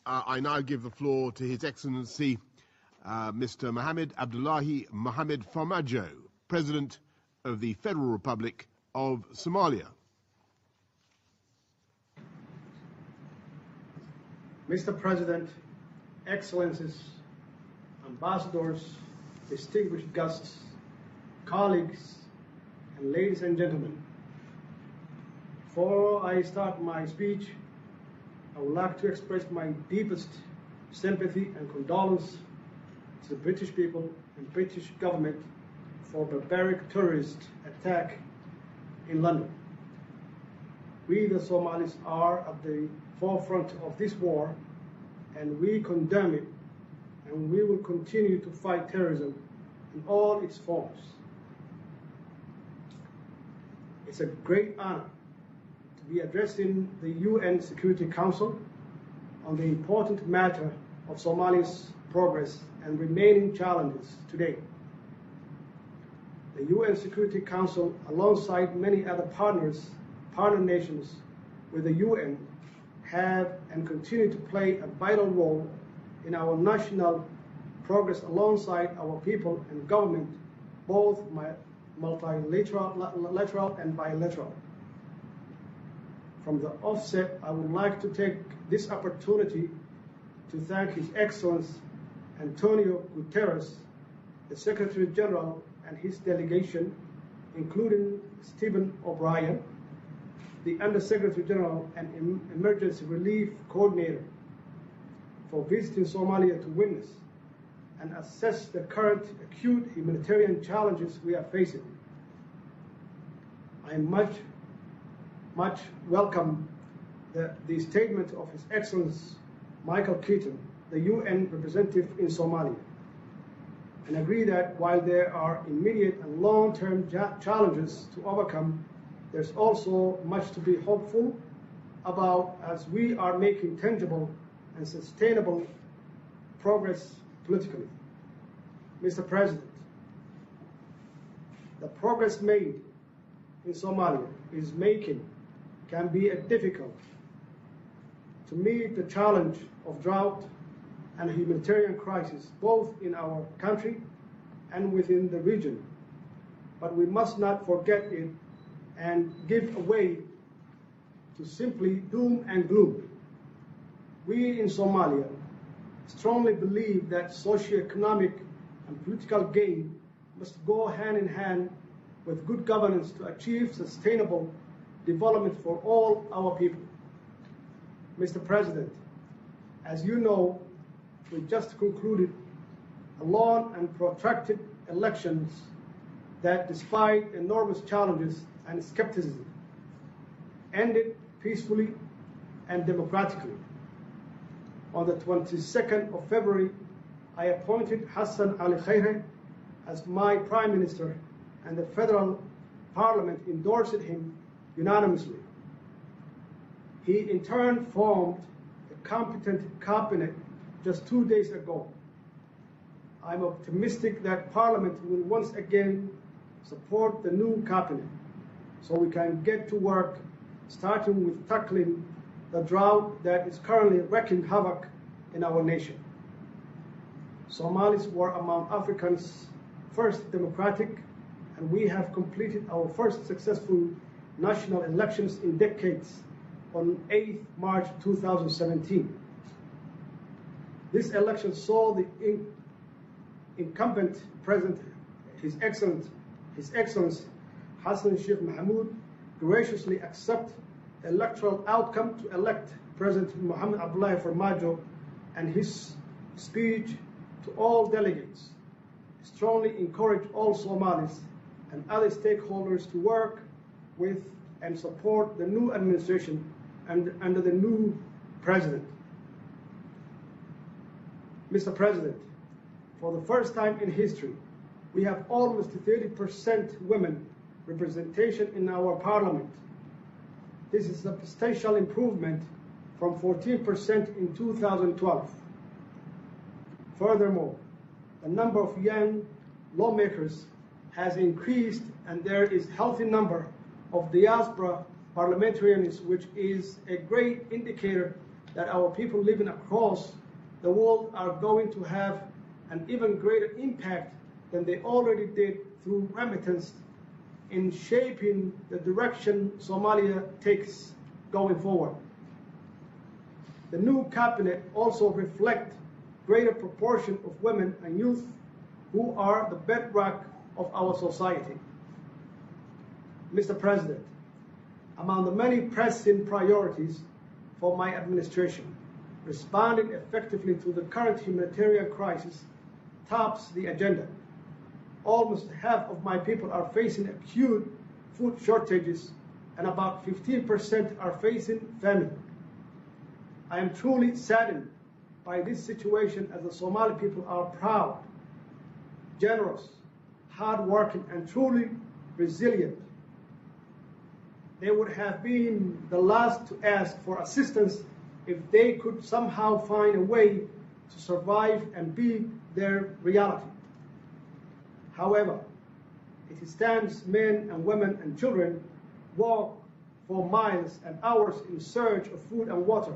I now give the floor to His Excellency Mr. Mohammed Abdullahi Mohammed Farmaajo, President of the Federal Republic of Somalia. Mr. President, Excellencies, Ambassadors, distinguished guests, colleagues, and ladies and gentlemen, before I start my speech, I would like to express my deepest sympathy and condolence to the British people and British government for barbaric terrorist attack in London. We, the Somalis, are at the forefront of this war, and we condemn it, and we will continue to fight terrorism in all its forms. It's a great honor to be addressing the UN Security Council on the important matter of Somalia's progress and remaining challenges today. The UN Security Council, alongside many other partner nations with the UN, have and continue to play a vital role in our national progress alongside our people and government, both multilateral and bilateral. From the offset, I would like to take this opportunity to thank His Excellency Antonio Guterres, the Secretary General, and his delegation, including Stephen O'Brien, the Under-Secretary General and Emergency Relief Coordinator, for visiting Somalia to witness and assess the current acute humanitarian challenges we are facing. I much welcome the statement of His Excellency Michael Keaton, the UN representative in Somalia, and agree that while there are immediate and long-term challenges to overcome, there's also much to be hopeful about as we are making tangible and sustainable progress politically. Mr. President, the progress made in Somalia can be difficult to meet the challenge of drought and humanitarian crisis, both in our country and within the region. But we must not forget it and give way to simply doom and gloom. We in Somalia strongly believe that socioeconomic and political gain must go hand in hand with good governance to achieve sustainable development for all our people. Mr. President, as you know, we just concluded a long and protracted elections that, despite enormous challenges and skepticism, ended peacefully and democratically. On the 22nd of February, I appointed Hassan Ali Khaire as my Prime Minister, and the Federal Parliament endorsed him unanimously. He in turn formed a competent cabinet just 2 days ago. I'm optimistic that Parliament will once again support the new cabinet so we can get to work, starting with tackling the drought that is currently wreaking havoc in our nation. Somalis were among Africa's first democratic, and we have completed our first successful national elections in decades on 8th March 2017. This election saw the incumbent president, His Excellency Hassan Sheikh Mohamud, graciously accept the electoral outcome to elect President Mohammed Abdullahi Farmaajo, and his speech to all delegates strongly encouraged all Somalis and other stakeholders to work with and support the new administration and under the new president. Mr. President, for the first time in history, we have almost 30% women representation in our parliament. This is a substantial improvement from 14% in 2012. Furthermore, the number of young lawmakers has increased, and there is a healthy number of diaspora parliamentarians, which is a great indicator that our people living across the world are going to have an even greater impact than they already did through remittance in shaping the direction Somalia takes going forward. The new cabinet also reflects greater proportion of women and youth who are the bedrock of our society. Mr. President, among the many pressing priorities for my administration, responding effectively to the current humanitarian crisis tops the agenda. Almost half of my people are facing acute food shortages, and about 15% are facing famine. I am truly saddened by this situation, as the Somali people are proud, generous, hardworking, and truly resilient. They would have been the last to ask for assistance if they could somehow find a way to survive and beat their reality. However, it stands men and women and children walk for miles and hours in search of food and water,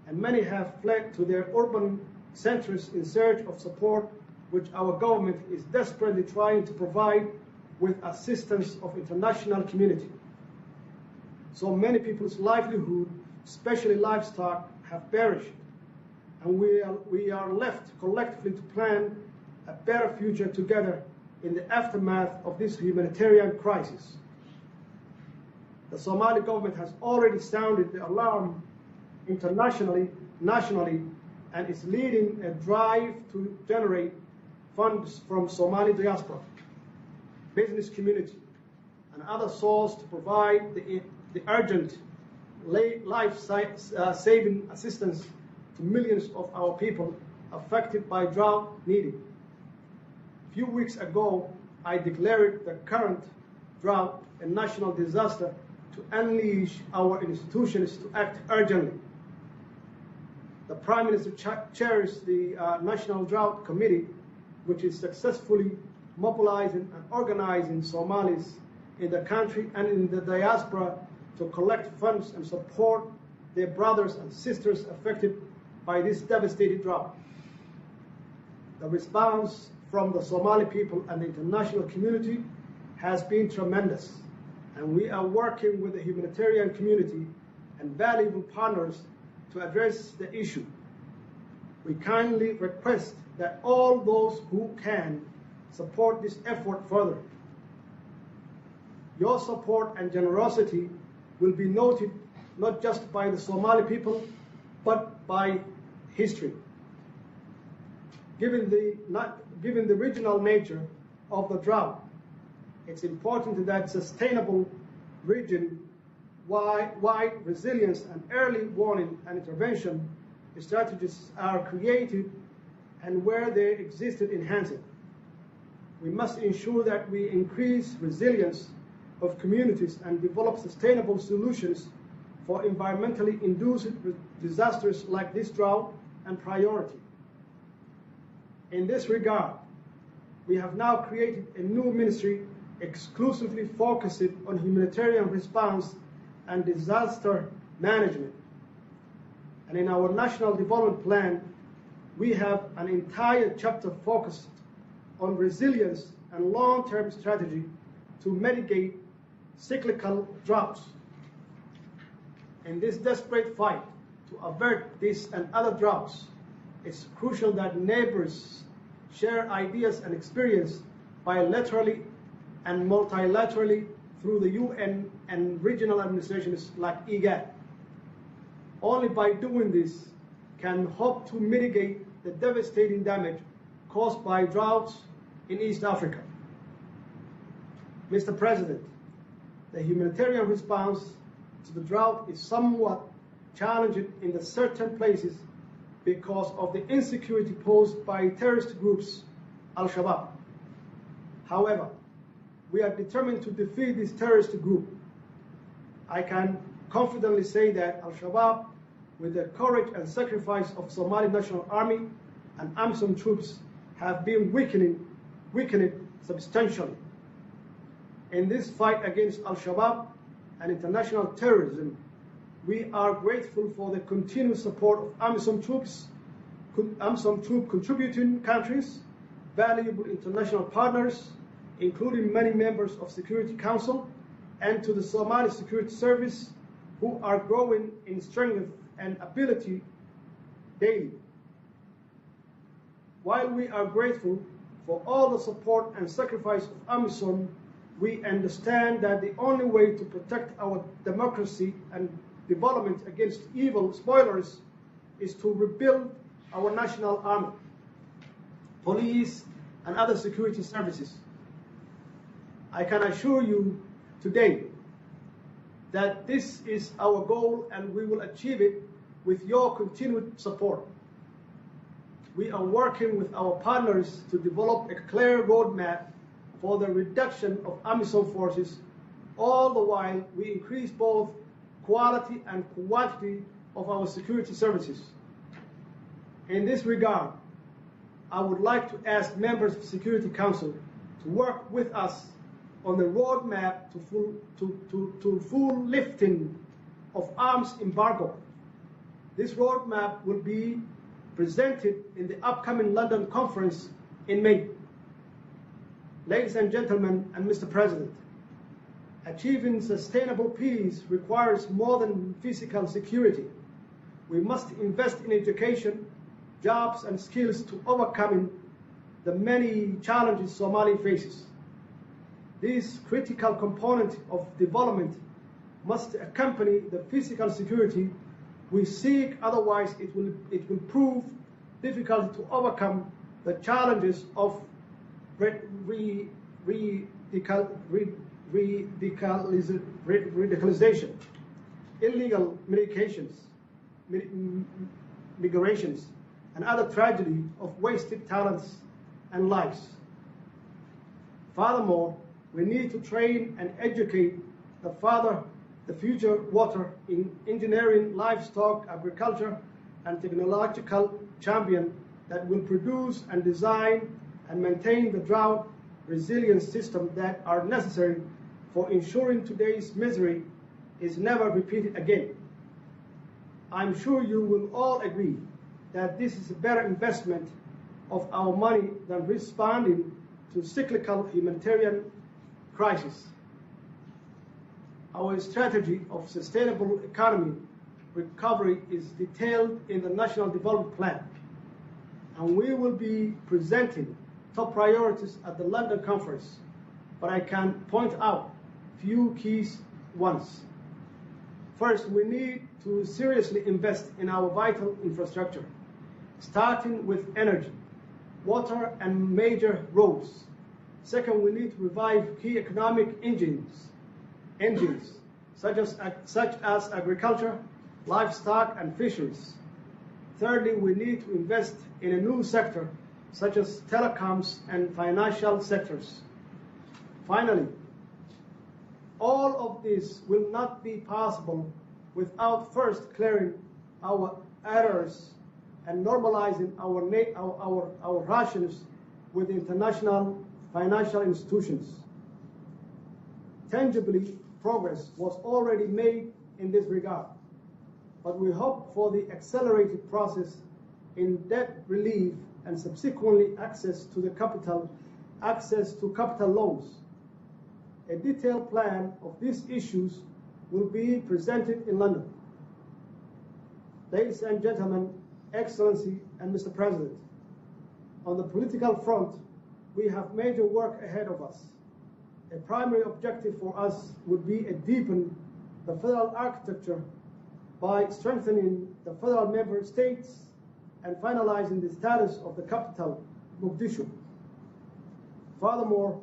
and many have fled to their urban centers in search of support, which our government is desperately trying to provide with assistance of international community. So many people's livelihood, especially livestock, have perished, and we are left collectively to plan a better future together in the aftermath of this humanitarian crisis. The Somali government has already sounded the alarm internationally, nationally, and is leading a drive to generate funds from Somali diaspora, business community, and other sources to provide the urgent life-saving assistance to millions of our people affected by drought needed. A few weeks ago, I declared the current drought a national disaster to unleash our institutions to act urgently. The Prime Minister chairs the National Drought Committee, which is successfully mobilizing and organizing Somalis in the country and in the diaspora to collect funds and support their brothers and sisters affected by this devastating drought. The response from the Somali people and the international community has been tremendous, and we are working with the humanitarian community and valuable partners to address the issue. We kindly request that all those who can support this effort further. Your support and generosity will be noted not just by the Somali people, but by history. Given the regional nature of the drought, it's important that sustainable region-wide resilience and early warning and intervention strategies are created, and where they existed, enhanced. We must ensure that we increase resilience of communities and develop sustainable solutions for environmentally induced disasters like this drought and priority. In this regard, we have now created a new ministry exclusively focused on humanitarian response and disaster management. And in our National Development Plan, we have an entire chapter focused on resilience and long-term strategy to mitigate cyclical droughts. In this desperate fight to avert this and other droughts, it's crucial that neighbors share ideas and experience bilaterally and multilaterally through the UN and regional administrations like IGAD. Only by doing this can hope to mitigate the devastating damage caused by droughts in East Africa. Mr. President, the humanitarian response to the drought is somewhat challenging in the certain places because of the insecurity posed by terrorist groups, Al-Shabaab. However, we are determined to defeat this terrorist group. I can confidently say that Al-Shabaab, with the courage and sacrifice of Somali National Army and AMISOM troops, have been weakened substantially. In this fight against Al-Shabaab and international terrorism, we are grateful for the continued support of AMISOM troop contributing countries, valuable international partners, including many members of Security Council, and to the Somali Security Service, who are growing in strength and ability daily. While we are grateful for all the support and sacrifice of AMISOM, we understand that the only way to protect our democracy and development against evil spoilers is to rebuild our national army, police, and other security services. I can assure you today that this is our goal and we will achieve it with your continued support. We are working with our partners to develop a clear roadmap for the reduction of AMISOM forces, all the while we increase both quality and quantity of our security services. In this regard, I would like to ask members of Security Council to work with us on the roadmap to full lifting of arms embargo. This roadmap will be presented in the upcoming London conference in May. Ladies and gentlemen, and Mr. President, achieving sustainable peace requires more than physical security. We must invest in education, jobs, and skills to overcome the many challenges Somalia faces. This critical component of development must accompany the physical security we seek, otherwise it will prove difficult to overcome the challenges of radicalization, illegal migrations, and other tragedy of wasted talents and lives. Furthermore, we need to train and educate the future water in engineering, livestock, agriculture, and technological champion that will produce and design and maintain the drought resilience system that are necessary for ensuring today's misery is never repeated again. I'm sure you will all agree that this is a better investment of our money than responding to cyclical humanitarian crisis. Our strategy of sustainable economy recovery is detailed in the National Development Plan, and we will be presenting top priorities at the London conference, but I can point out few key ones. First, we need to seriously invest in our vital infrastructure, starting with energy, water, and major roads. Second, we need to revive key economic engines such as agriculture, livestock, and fisheries. Thirdly, we need to invest in a new sector such as telecoms and financial sectors. Finally, all of this will not be possible without first clearing our errors and normalizing our relations with international financial institutions. Tangibly, progress was already made in this regard, but we hope for the accelerated process in debt relief and subsequently access to capital loans. A detailed plan of these issues will be presented in London. Ladies and gentlemen, Excellency and Mr. President, on the political front, we have major work ahead of us. A primary objective for us would be to deepen the federal architecture by strengthening the federal member states and finalizing the status of the capital, Mogadishu. Furthermore,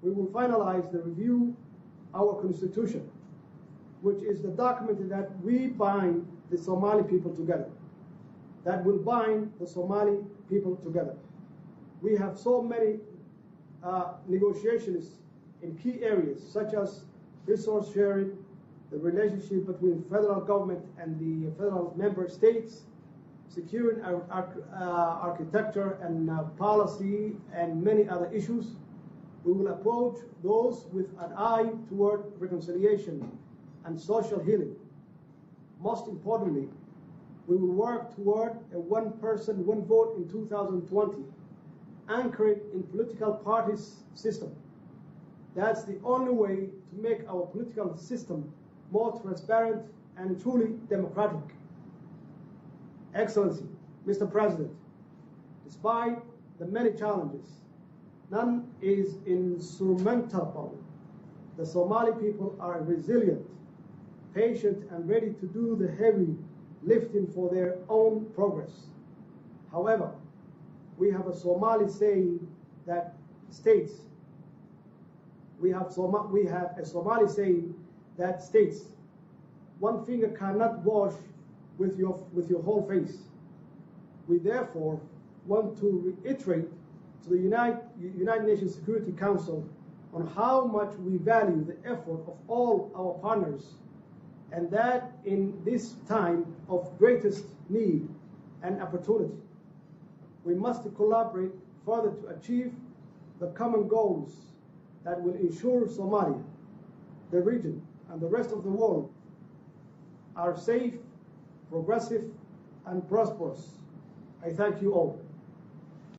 we will finalize the review our constitution, which is the document that we bind the Somali people together, that will bind the Somali people together. We have so many negotiations in key areas, such as resource sharing, the relationship between federal government and the federal member states, securing architecture and policy, and many other issues. We will approach those with an eye toward reconciliation and social healing. most importantly, we will work toward a one-person, one-vote in 2020, anchored in political parties system. That's the only way to make our political system more transparent and truly democratic. Excellency, Mr. President, despite the many challenges, none is insurmountable. The Somali people are resilient, patient, and ready to do the heavy lifting for their own progress. However, we have a Somali saying that states, one finger cannot wash with your whole face. We therefore want to reiterate to the United Nations Security Council on how much we value the effort of all our partners, and that in this time of greatest need and opportunity, we must collaborate further to achieve the common goals that will ensure Somalia, the region, and the rest of the world are safe, progressive, and prosperous. I thank you all.